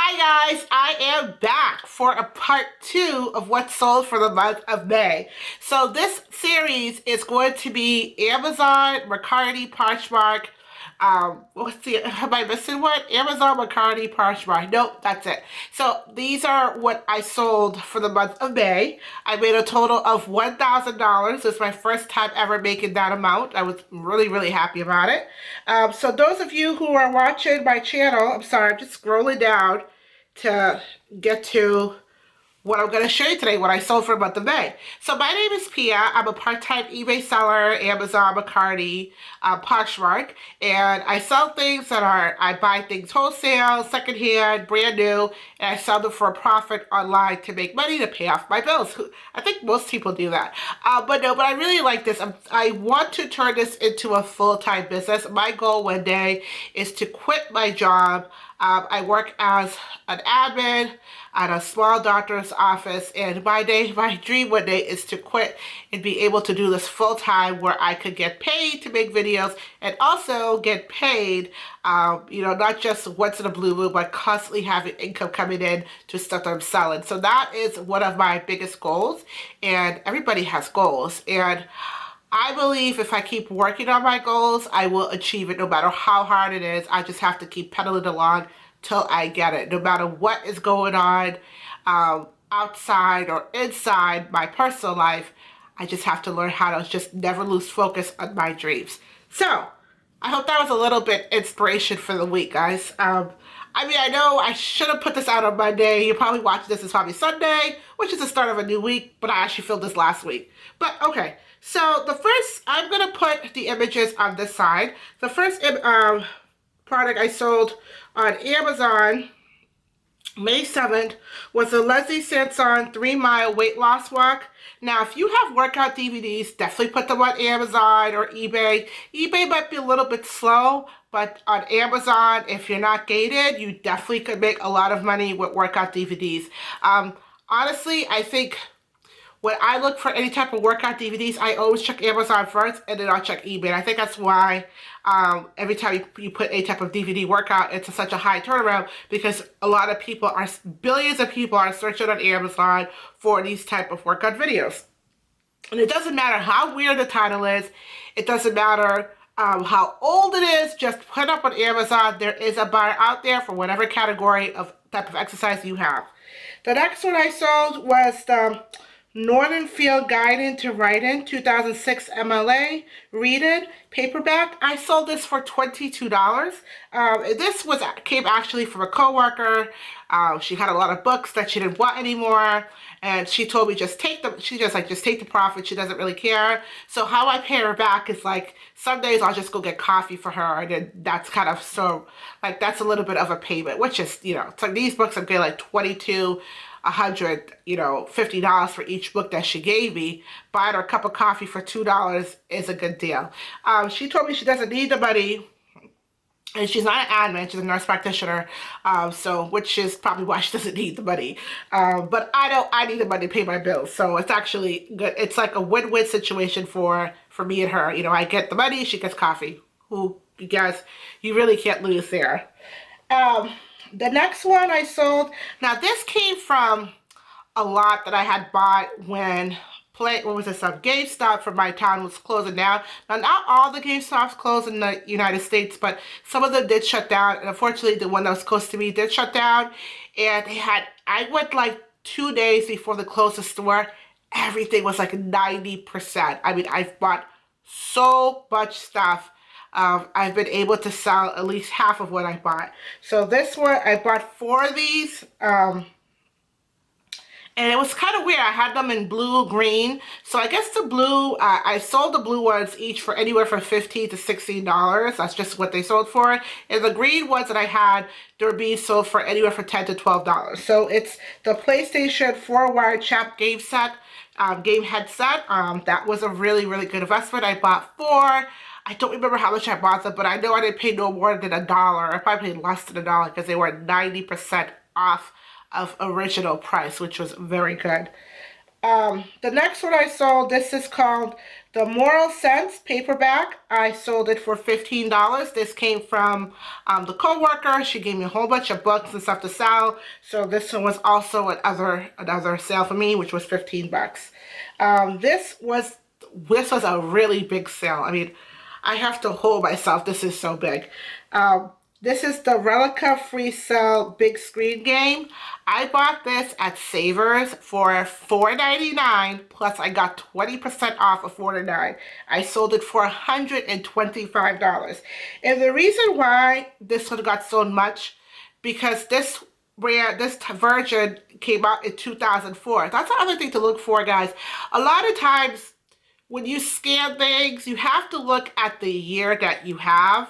Hi guys, I am back for a part 2 of what's sold for the month of May. So this series is going to be Amazon, Mercari, Poshmark. Am I missing one? Amazon, Mercari, Poshmark. Nope, that's it. So these are what I sold for the month of May. I made a total of $1,000. It's my first time ever making that amount. I was really happy about it. So those of you who are watching my channel, I'm sorry, I'm just scrolling down to get to what I'm going to show you today, what I sold for a month of May. So my name is Pia. I'm a part-time eBay seller, Amazon, Mercari, Poshmark, and I sell things I buy things wholesale, secondhand, brand new, and I sell them for a profit online to make money to pay off my bills. I think most people do that. But I really like this. I want to turn this into a full-time business. My goal one day is to quit my job. I work as an admin at a small doctor's office, and my dream one day is to quit and be able to do this full time, where I could get paid to make videos and also get paid, not just once in a blue moon, but constantly having income coming in to stuff that I'm selling. So that is one of my biggest goals, and everybody has goals, and I believe if I keep working on my goals, I will achieve it no matter how hard it is. I just have to keep pedaling along till I get it, no matter what is going on outside or inside my personal life. I just have to learn how to just never lose focus on my dreams. So, I hope that was a little bit inspiration for the week, guys. I know I should have put this out on Monday. You're probably watching this, it's probably Sunday, which is the start of a new week, but I actually filmed this last week. But okay, so the first, I'm going to put the images on this side. The first product I sold on Amazon May 7th was a Leslie Sanson 3-mile weight loss walk. Now, if you have workout DVDs, definitely put them on Amazon or eBay. eBay might be a little bit slow, but on Amazon, if you're not gated, you definitely could make a lot of money with workout DVDs. Honestly, I think when I look for any type of workout DVDs, I always check Amazon first, and then I'll check eBay. And I think that's why every time you put a type of DVD workout, it's such a high turnaround, because a lot of people billions of people are searching on Amazon for these type of workout videos. And it doesn't matter how weird the title is. It doesn't matter how old it is. Just put up on Amazon. There is a buyer out there for whatever category of type of exercise you have. The next one I sold was the Northern Field Guide to Writing 2006 MLA Read It paperback. I sold this for $22. This came actually from a coworker. She had a lot of books that she didn't want anymore, and she told me just take them. She just take the profit. She doesn't really care. So how I pay her back is like some days I'll just go get coffee for her, and then that's kind of that's a little bit of a payment, which is it's like these books I'm getting like $50 for each book that she gave me. Buying her a cup of coffee for $2 is a good deal. She told me she doesn't need the money, and she's not an admin, she's a nurse practitioner, which is probably why she doesn't need the money. But I need the money to pay my bills, so it's actually good. It's like a win-win situation for me and her. I get the money, she gets coffee. You guys, you really can't lose there. The next one I sold, now this came from a lot that I had bought when GameStop from my town was closing down. Now, not all the GameStops closed in the United States, but some of them did shut down. And unfortunately, the one that was close to me did shut down. And I went like 2 days before the closest store. Everything was like 90%. I mean, I've bought so much stuff. I've been able to sell at least half of what I bought. So this one, I bought 4 of these. And it was kind of weird. I had them in blue, green. So I guess the blue, I sold the blue ones each for anywhere from $15 to $16. That's just what they sold for. And the green ones that I had, they were being sold for anywhere from $10 to $12. So it's the PlayStation 4-wire chap game headset. That was a really good investment. I bought 4. I don't remember how much I bought them, but I know I didn't pay no more than $1. I probably paid less than $1 because they were 90% off of original price, which was very good. The next one I sold, this is called the Moral Sense paperback. I sold it for $15. This came from the co-worker. She gave me a whole bunch of books and stuff to sell. So this one was also another sale for me, which was 15 bucks. This was a really big sale. I mean, I have to hold myself. This is so big. Um, this is the Relica Free Cell Big Screen game. I bought this at Savers for $4.99, plus I got 20% off of $4.99. I sold it for $125. And the reason why this one got so much, because this version came out in 2004. That's the other thing to look for, guys. A lot of times when you scan things, you have to look at the year that you have,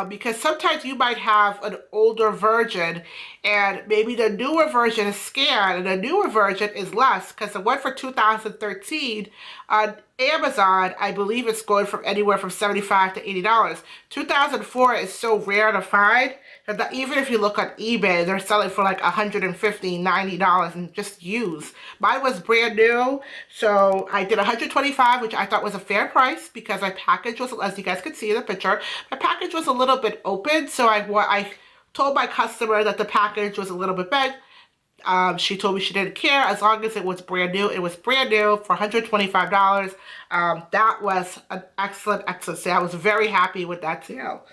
because sometimes you might have an older version and maybe the newer version is scanned and the newer version is less, because the one for 2013 on Amazon, I believe it's going from anywhere from $75 to $80. 2004 is so rare to find that even if you look on eBay, they're selling for like $150, $90 and just used. Mine was brand new, so I did $125, which I thought was a fair price because my package was, as you guys can see in the picture, my package was a little bit open, so I told my customer that the package was a little bit big. She told me she didn't care as long as it was brand new. It was brand new for $125. That was an excellent sale. I was very happy with that sale.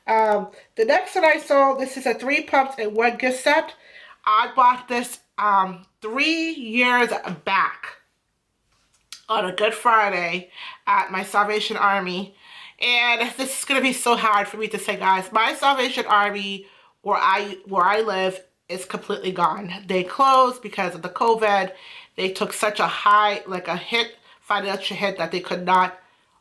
The next one I sold, this is a 3 pumps and 1 gift set. I bought this 3 years back on a Good Friday at my Salvation Army. And this is going to be so hard for me to say, guys. My Salvation Army, where I live, is completely gone. They closed because of the COVID. They took such a high, like a financial hit, that they could not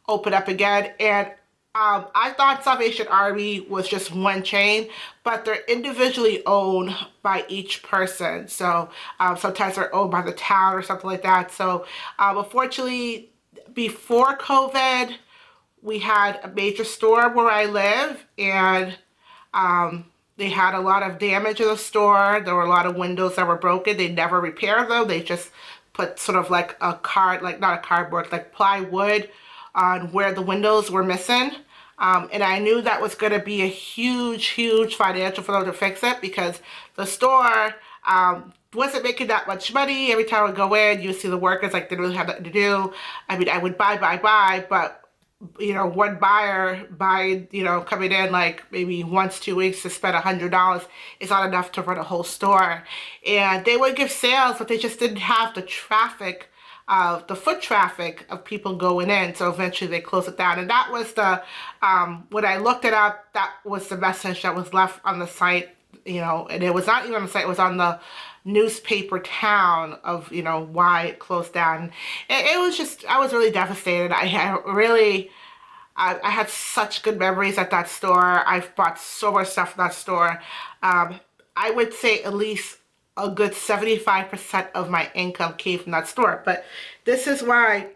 open up again. And I thought Salvation Army was just one chain, but they're individually owned by each person. So sometimes they're owned by the town or something like that. So unfortunately, before COVID, we had a major storm where I live, and they had a lot of damage in the store. There were a lot of windows that were broken. They never repaired them. They just put sort of like like not a cardboard, like plywood on where the windows were missing. And I knew that was going to be a huge financial for them to fix it, because the store wasn't making that much money. Every time I would go in, you see the workers like they didn't really have nothing to do. I mean, I would buy, but one buyer buying, coming in like maybe once, 2 weeks to spend $100 is not enough to run a whole store. And they would give sales, but they just didn't have the traffic, the foot traffic of people going in. So eventually they closed it down. And that was when I looked it up, that was the message that was left on the site, and it was not even on the site, it was on the newspaper town of, why it closed down. It was just, I was really devastated. I had such good memories at that store. I've bought so much stuff from that store. I would say at least a good 75% of my income came from that store. But this is why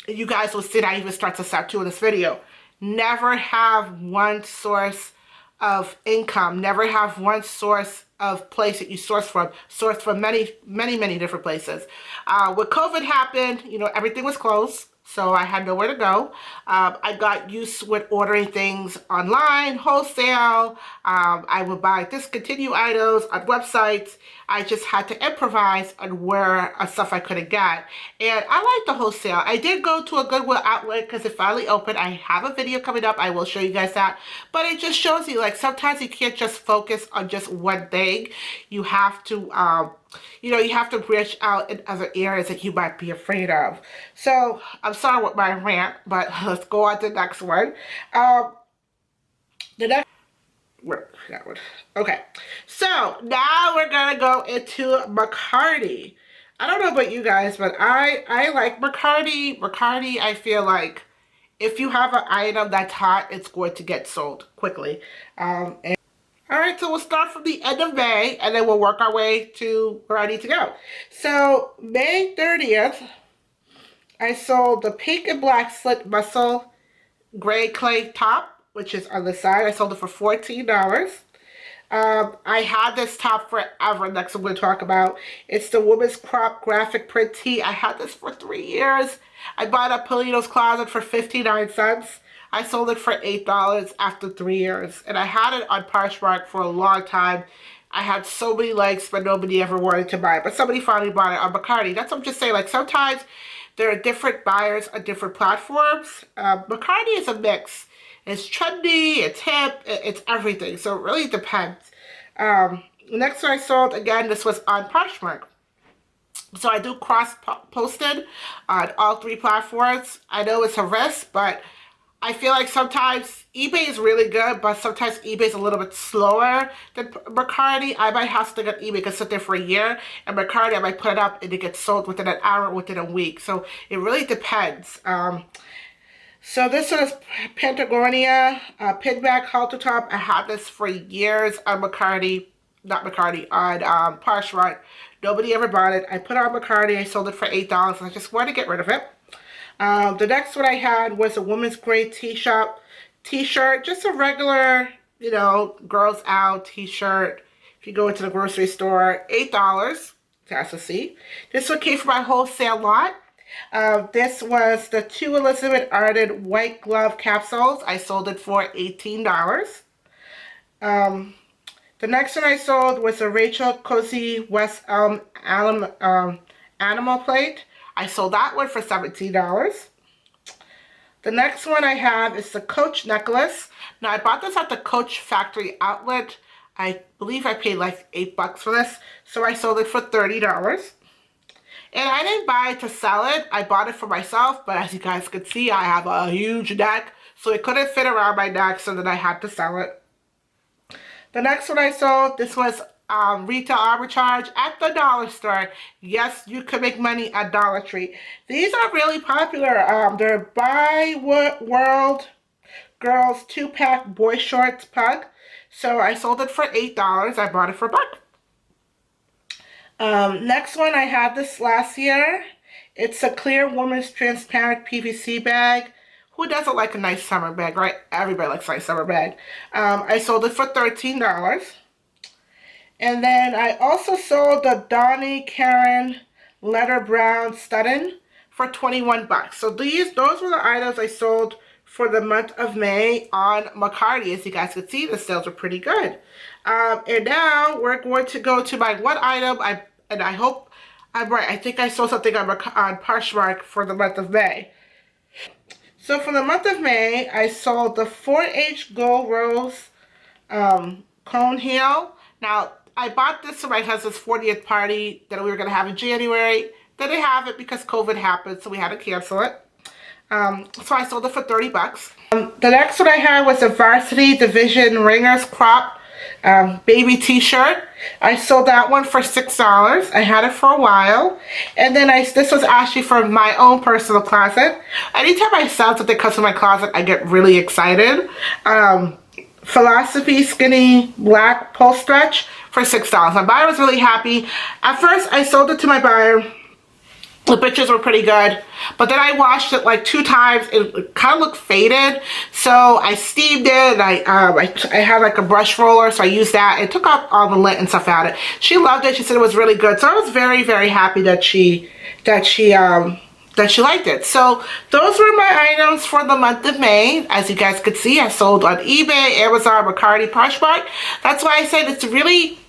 you guys will see that I even start to start to in this video. Never have one source of income. Never have one source of place that you source from many different places. When COVID happened, everything was closed. So I had nowhere to go. I got used with ordering things online, wholesale. I would buy discontinued items on websites. I just had to improvise on where stuff I couldn't get. And I like the wholesale. I did go to a Goodwill outlet because it finally opened. I have a video coming up. I will show you guys that. But it just shows you, like, sometimes you can't just focus on just one thing. You have to you have to branch out in other areas that you might be afraid of. So I'm sorry with my rant, but let's go on to the next one. The next, that one. Okay, so now we're gonna go into Mercari. I don't know about you guys, but I like Mercari. Mercari, I feel like if you have an item that's hot, it's going to get sold quickly. Alright, so we'll start from the end of May, and then we'll work our way to where I need to go. So, May 30th, I sold the pink and black slit muscle gray clay top, which is on the side. I sold it for $14. I had this top forever. Next I'm going to talk about. It's the women's crop graphic print tee. I had this for 3 years. I bought it at Polito's Closet for 59 cents. I sold it for $8 after 3 years. And I had it on Poshmark for a long time. I had so many likes, but nobody ever wanted to buy it. But somebody finally bought it on Mercari. That's what I'm just saying. Like, sometimes there are different buyers on different platforms. Mercari is a mix. It's trendy, it's hip, it's everything. So it really depends. Next one I sold, again, this was on Poshmark. So I do cross-posted on all three platforms. I know it's a risk, but I feel like sometimes eBay is really good, but sometimes eBay is a little bit slower than Mercari. I might have to get eBay because sit there for a year, and Mercari I might put it up and it gets sold within an hour, within a week. So it really depends. So this one is Patagonia pinback halter top. I had this for years on Mercari, not Mercari, on Poshmark. Nobody ever bought it. I put it on Mercari. I sold it for $8, and I just wanted to get rid of it. The next one I had was a women's gray t-shirt, just a regular, you know, girls out t-shirt. If you go into the grocery store, $8. That's a C. This one came from my wholesale lot. This was the 2 Elizabeth Arden white glove capsules. I sold it for $18. The next one I sold was a Rachel Cozy West Elm animal plate. I sold that one for $17. The next one I have is the Coach necklace. Now, I bought this at the Coach factory outlet. I believe I paid like $8 for this, so I sold it for $30. And I didn't buy it to sell it. I bought it for myself, but as you guys can see, I have a huge neck, so it couldn't fit around my neck, so then I had to sell it. The next one I sold, this was retail arbitrage at the dollar store. Yes, you can make money at Dollar Tree. These are really popular. They're By World Girls 2-pack boy shorts pug. So I sold it for $8. I bought it for a buck. Next one, I had this last year. It's a clear woman's transparent PVC bag. Who doesn't like a nice summer bag, right? Everybody likes a nice summer bag. I sold it for $13. And then I also sold the Donnie Karen leather brown stunning for 21 bucks. So those were the items I sold for the month of May on Mercari. As you guys can see, the sales are pretty good. And now we're going to go to my one item. I hope I'm right. I think I sold something on Poshmark for the month of May. So for the month of May, I sold the 4H Gold Rose cone heel. Now, I bought this for my husband's 40th party that we were going to have in January. They didn't have it because COVID happened, so we had to cancel it. So I sold it for $30. The next one I had was a Varsity Division Ringers Crop baby t-shirt. I sold that one for $6. I had it for a while. And then this was actually for my own personal closet. Anytime I sell something that comes from my closet, I get really excited. Philosophy Skinny Black Pull Stretch for $6. My buyer was really happy. At first, I sold it to my buyer. The pictures were pretty good, but then I washed it like 2 times. It kind of looked faded, so I steamed it. And I had like a brush roller, so I used that. It took out all the lint and stuff out of it. She loved it. She said it was really good, so I was very, very happy that she liked it. So those were my items for the month of May. As you guys could see, I sold on eBay, Amazon, Mercari, Poshmark. That's why I said it's really,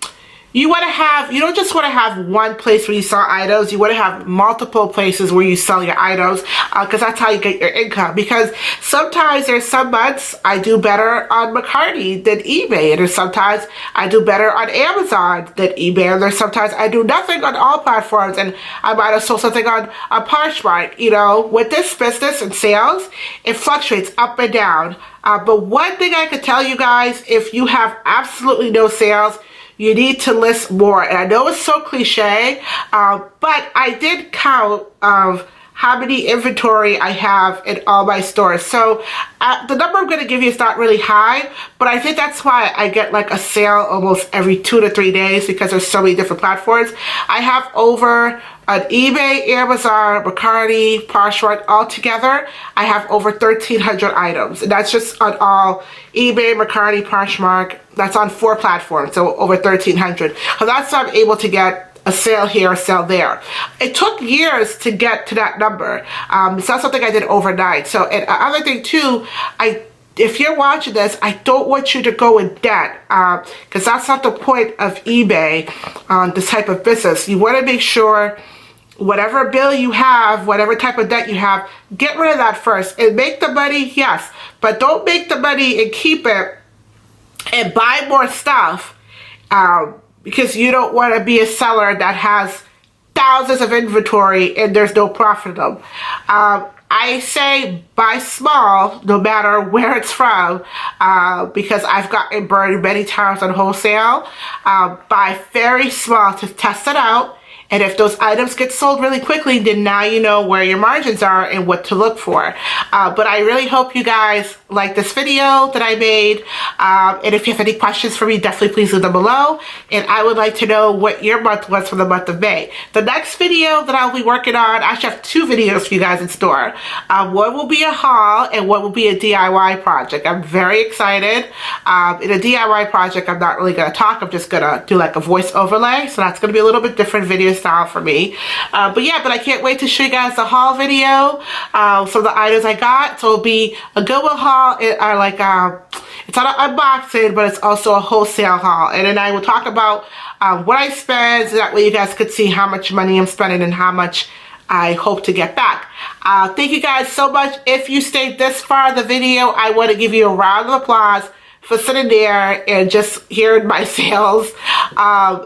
you don't just want to have one place where you sell items. You want to have multiple places where you sell your items, because that's how you get your income. Because sometimes there's some months I do better on Mercari than eBay, and there's sometimes I do better on Amazon than eBay, and there's sometimes I do nothing on all platforms, and I might have sold something on Poshmark. You know, with this business and sales, it fluctuates up and down. But one thing I could tell you guys, if you have absolutely no sales, you need to list more. And I know it's so cliche, but I did count of how many inventory I have in all my stores. So the number I'm going to give you is not really high, but I think that's why I get like a sale almost every 2 to 3 days, because there's so many different platforms. I have over on eBay, Amazon, Mercari, Poshmark, all together, I have over 1,300 items. And that's just on all eBay, Mercari, Poshmark. That's on 4 platforms, so over 1,300. So that's how I'm able to get a sale here, a sale there. It took years to get to that number. It's not something I did overnight. So, and another thing too, if you're watching this, I don't want you to go in debt, because that's not the point of eBay, this type of business. You want to make sure whatever bill you have, whatever type of debt you have, get rid of that first and make the money, yes, but don't make the money and keep it and buy more stuff, because you don't want to be a seller that has thousands of inventory and there's no profit in them. I say buy small, no matter where it's from, because I've gotten burned many times on wholesale. Buy very small to test it out. And if those items get sold really quickly, then now you know where your margins are and what to look for. But I really hope you guys like this video that I made. And if you have any questions for me, definitely please leave them below. And I would like to know what your month was for the month of May. The next video that I'll be working on, I actually have 2 videos for you guys in store. One will be a haul and one will be a DIY project. I'm very excited. In a DIY project, I'm not really going to talk. I'm just going to do like a voice overlay. So that's going to be a little bit different video style for me. But I can't wait to show you guys the haul video. So the items I got. So it'll be a Goodwill haul. It's not an unboxing, but it's also a wholesale haul. And then I will talk about what I spend, so that way you guys could see how much money I'm spending and how much I hope to get back. Thank you guys so much. If you stayed this far in the video, I want to give you a round of applause for sitting there and just hearing my sales. I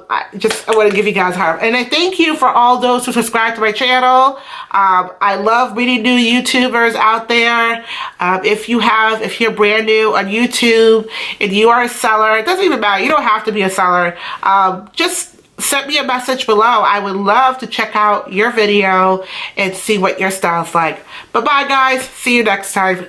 want to give you guys a heart. And I thank you for all those who subscribe to my channel. I love meeting new YouTubers out there. If you're brand new on YouTube and you are a seller, it doesn't even matter. You don't have to be a seller. Just send me a message below. I would love to check out your video and see what your style's like. Bye-bye, guys. See you next time.